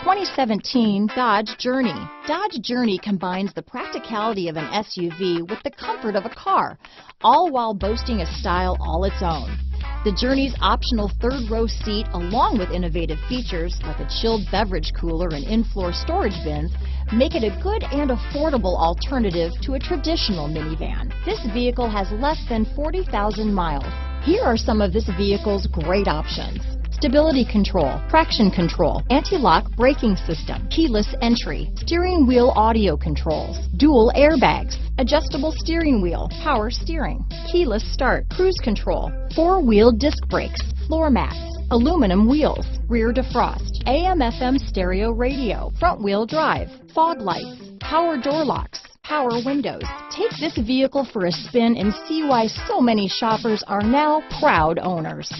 2017 Dodge Journey. Dodge Journey combines the practicality of an SUV with the comfort of a car, all while boasting a style all its own. The Journey's optional third-row seat, along with innovative features like a chilled beverage cooler and in-floor storage bins, make it a good and affordable alternative to a traditional minivan. This vehicle has less than 40,000 miles. Here are some of this vehicle's great options: stability control, traction control, anti-lock braking system, keyless entry, steering wheel audio controls, dual airbags, adjustable steering wheel, power steering, keyless start, cruise control, four-wheel disc brakes, floor mats, aluminum wheels, rear defrost, AM/FM stereo radio, front-wheel drive, fog lights, power door locks, power windows. Take this vehicle for a spin and see why so many shoppers are now proud owners.